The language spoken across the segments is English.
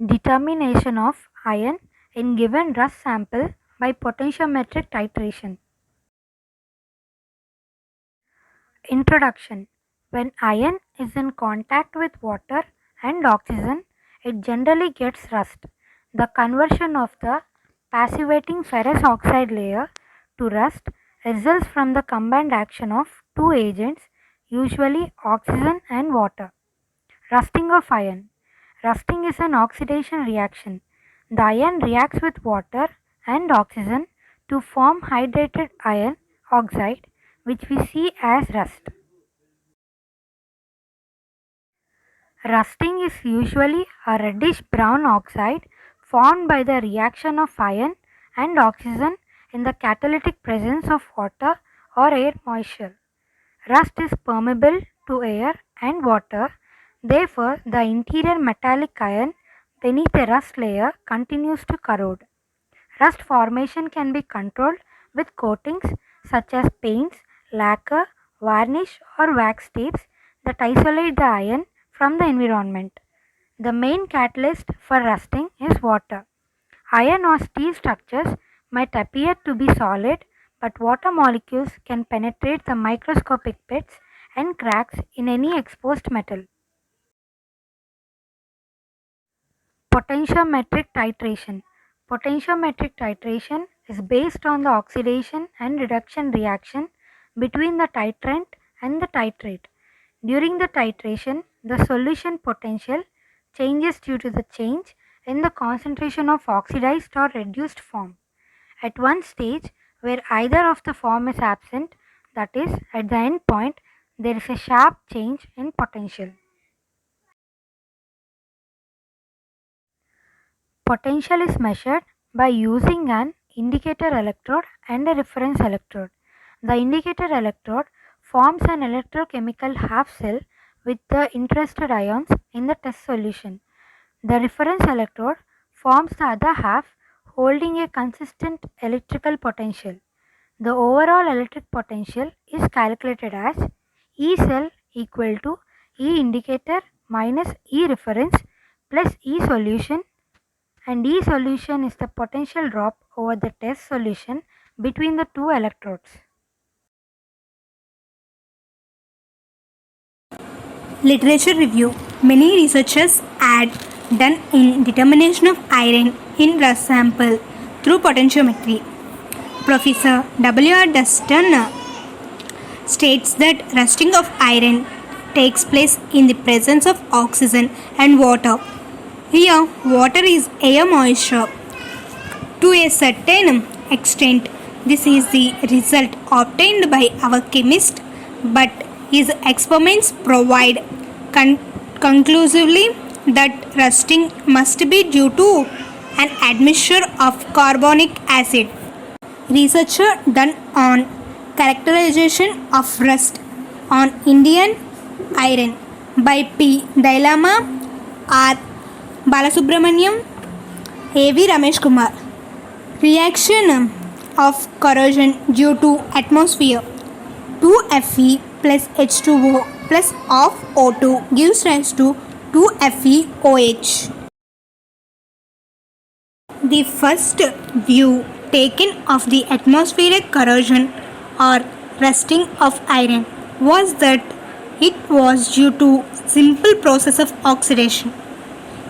Determination of iron in given rust sample by potentiometric titration. Introduction. When iron is in contact with water and oxygen, it generally gets rust. The conversion of the passivating ferrous oxide layer to rust results from the combined action of two agents, usually oxygen and water. Rusting of iron. Rusting is an oxidation reaction. The iron reacts with water and oxygen to form hydrated iron oxide, which we see as rust. Rusting is usually a reddish brown oxide formed by the reaction of iron and oxygen in the catalytic presence of water or air moisture. Rust is permeable to air and water, therefore, the interior metallic iron beneath the rust layer continues to corrode. Rust formation can be controlled with coatings such as paints, lacquer, varnish, or wax tapes that isolate the iron from the environment. The main catalyst for rusting is water. Iron or steel structures might appear to be solid, but water molecules can penetrate the microscopic pits and cracks in any exposed metal. Potentiometric titration. Potentiometric titration is based on the oxidation and reduction reaction between the titrant and the titrate. During the titration, the solution potential changes due to the change in the concentration of oxidized or reduced form. At one stage where either of the form is absent, that is, at the end point, there is a sharp change in potential. Potential is measured by using an indicator electrode and a reference electrode. The indicator electrode forms an electrochemical half cell with the interested ions in the test solution. The reference electrode forms the other half holding a consistent electrical potential. The overall electric potential is calculated as E cell equal to E indicator minus E reference plus E solution, and E solution is the potential drop over the test solution between the two electrodes. Literature review. Many researchers had done in determination of iron in rust sample through potentiometry. Professor W.R. Dustin states that rusting of iron takes place in the presence of oxygen and water. Here, water is air moisture. To a certain extent, this is the result obtained by our chemist, but his experiments provide conclusively that rusting must be due to an admixture of carbonic acid. Research done on characterization of rust on Indian iron by P. Dailama, R. Balasubramaniam, A.V. Ramesh Kumar. Reaction of corrosion due to atmosphere. 2Fe plus H2O plus of O2 gives rise to 2FeOH. The first view taken of the atmospheric corrosion or rusting of iron was that it was due to simple process of oxidation.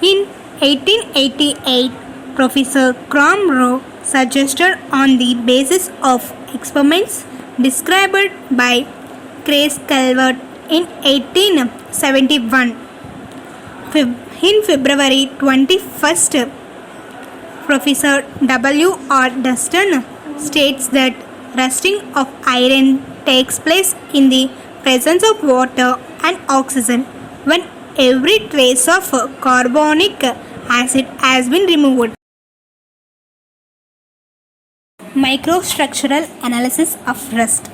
In 1888, Professor Cromroe suggested on the basis of experiments described by Chris Calvert in 1871. In February 21st, Professor W. R. Dustin states that rusting of iron takes place in the presence of water and oxygen when every trace of carbonic acid has been removed. Microstructural analysis of rust.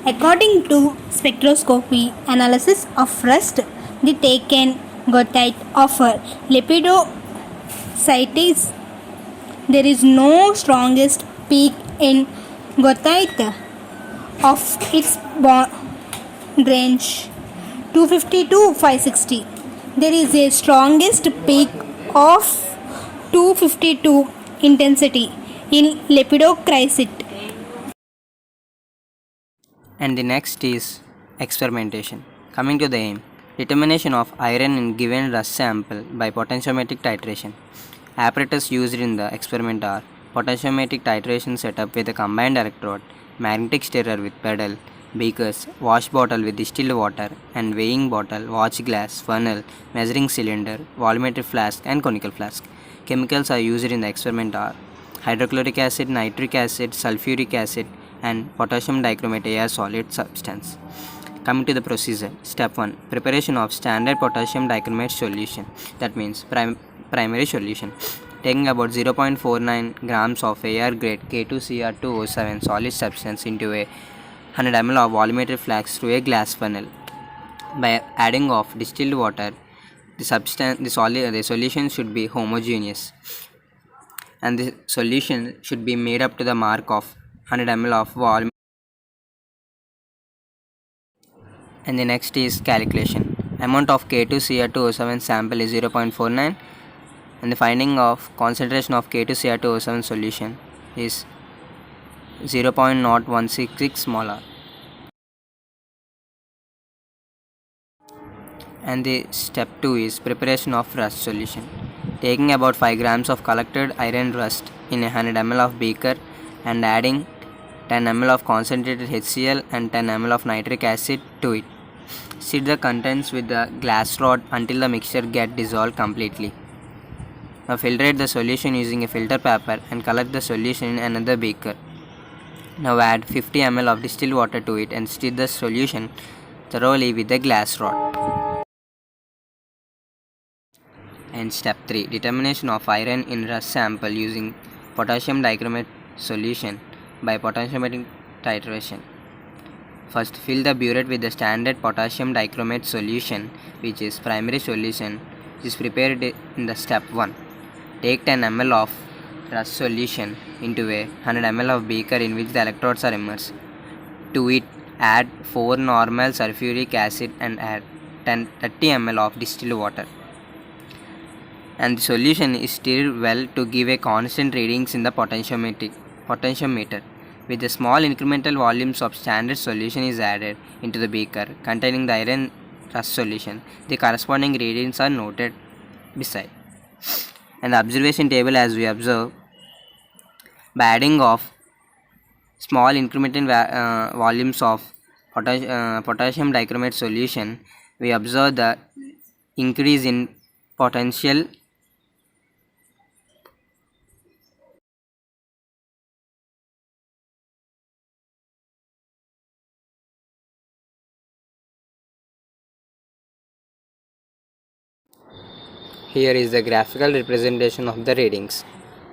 According to spectroscopy analysis of rust, the taken goethite of lepidosites, there is no strongest peak in goethite of its bond range 250 to 560. There is a strongest peak of 252 intensity in lepidochrysite. And the next is experimentation. Coming to the aim, determination of iron in given rust sample by potentiometric titration. Apparatus used in the experiment are potentiometric titration setup with a combined electrode, magnetic stirrer with pedal, beakers, wash bottle with distilled water, and weighing bottle, watch glass, funnel, measuring cylinder, volumetric flask, and conical flask. Chemicals are used in the experiment are hydrochloric acid, nitric acid, sulfuric acid, and potassium dichromate air solid substance. Coming to the procedure, step 1, preparation of standard potassium dichromate solution, that means primary solution. Taking about 0.49 grams of AR grade K2Cr2O7 solid substance into a 100 ml of volumetric flask through a glass funnel. By adding of distilled water, the solution should be homogeneous, and the solution should be made up to the mark of 100 ml of volume. And the next is calculation. Amount of K2Cr2O7 sample is 0.49, and the finding of concentration of K2Cr2O7 solution is 0.0166 molar. And the step 2 is preparation of rust solution. Taking about 5 grams of collected iron rust in a 100 ml of beaker and adding 10 ml of concentrated HCl and 10 ml of nitric acid to it. Stir the contents with the glass rod until the mixture gets dissolved completely. Now filtrate the solution using a filter paper and collect the solution in another beaker. Now add 50 ml of distilled water to it and stir the solution thoroughly with the glass rod. And step 3, determination of iron in rust sample using potassium dichromate solution by potentiometric titration. First, fill the burette with the standard potassium dichromate solution, which is primary solution, which is prepared in the step 1. Take 10 ml of rust solution into a 100 ml of beaker in which the electrodes are immersed. To it, add 4 normal sulfuric acid and add 30 ml of distilled water. And the solution is stirred well to give a constant readings in the potentiometer. With the small incremental volumes of standard solution is added into the beaker containing the iron rust solution. The corresponding readings are noted beside. And the observation table, as we observe, by adding of small incremental volumes of potassium dichromate solution, we observe the increase in potential. Here is the graphical representation of the readings.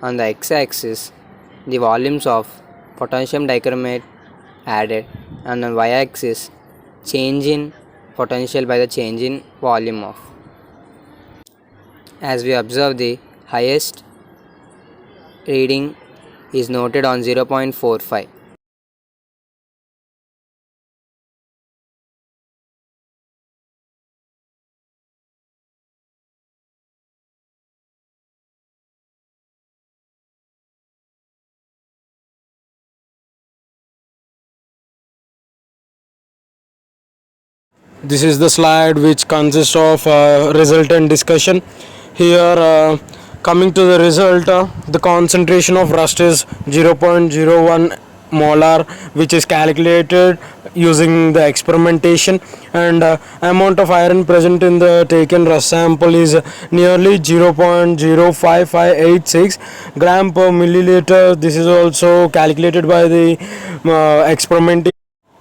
On the x-axis, the volumes of potassium dichromate added, and on y-axis, change in potential by the change in volume of. As we observe, the highest reading is noted on 0.45. This is the slide which consists of resultant discussion. Here, coming to the result, the concentration of rust is 0.01 molar, which is calculated using the experimentation, and amount of iron present in the taken rust sample is nearly 0.05586 gram per milliliter. This is also calculated by the experimentation.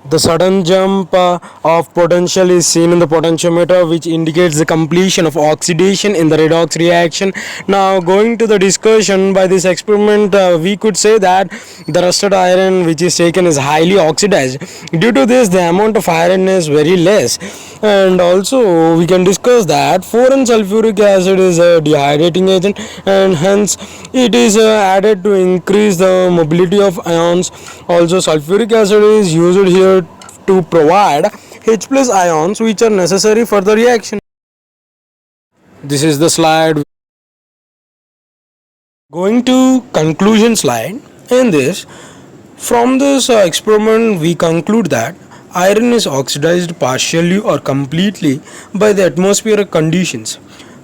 The sudden jump of potential is seen in the potentiometer, which indicates the completion of oxidation in the redox reaction. Now, going to the discussion by this experiment, we could say that the rusted iron which is taken is highly oxidized. Due to this, the amount of iron is very less. And also, we can discuss that 4N sulfuric acid is a dehydrating agent, and hence it is added to increase the mobility of ions. Also, sulfuric acid is used here to provide H plus ions which are necessary for the reaction. This is the slide Going to conclusion slide. In this, from this experiment, we conclude that iron is oxidized partially or completely by the atmospheric conditions.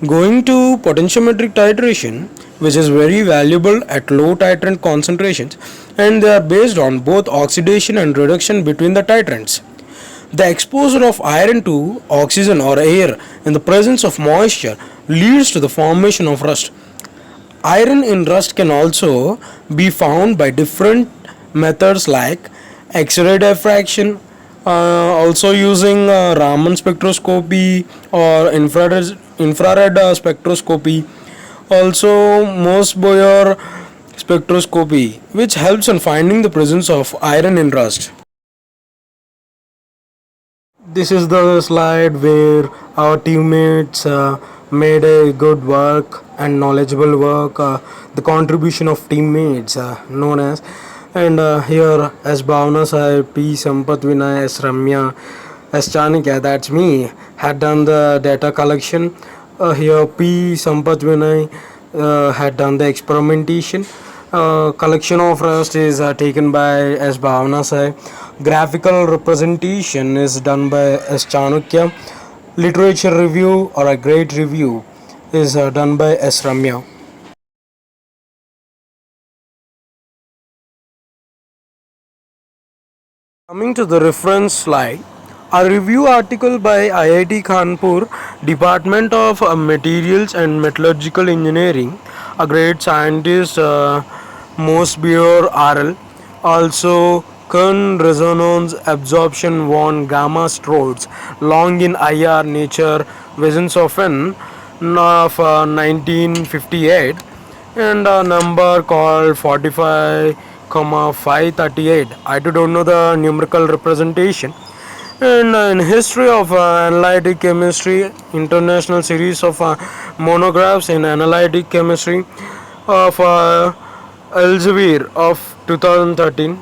Going to potentiometric titration, which is very valuable at low titrant concentrations, and they are based on both oxidation and reduction between the titrants. The exposure of iron to oxygen or air in the presence of moisture leads to the formation of rust. Iron in rust can also be found by different methods like X-ray diffraction, also using Raman spectroscopy or infrared spectroscopy, also Morse-Boyer spectroscopy, which helps in finding the presence of iron in rust. This is the slide where our teammates made a good work and knowledgeable work. The contribution of teammates known as, and here as Bhavna Sai, P. Sampath Vinay, S. Ramya, S. Chanakya, that's me, had done the data collection. Here P. Sampath Vinay had done the experimentation. Collection of rust is taken by S. Bhavna Sai. Graphical representation is done by S. Chanakya. Literature review or a grade review is done by S. Ramya. Coming to the reference slide, a review article by IIT Kanpur, Department of Materials and Metallurgical Engineering, a great scientist, Mosbier RL, also Kern resonance absorption von gamma strodes, long in IR Nature Visions of N of 1958, and a number called 45,538. I don't know the numerical representation. And in history of analytic chemistry, international series of monographs in analytic chemistry of Elsevier of 2013.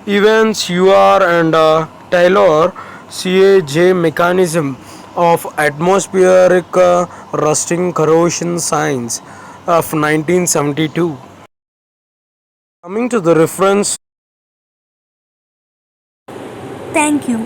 Evans, UR and Taylor, CAJ mechanism of atmospheric rusting corrosion signs of 1972. Coming to the reference. Thank you.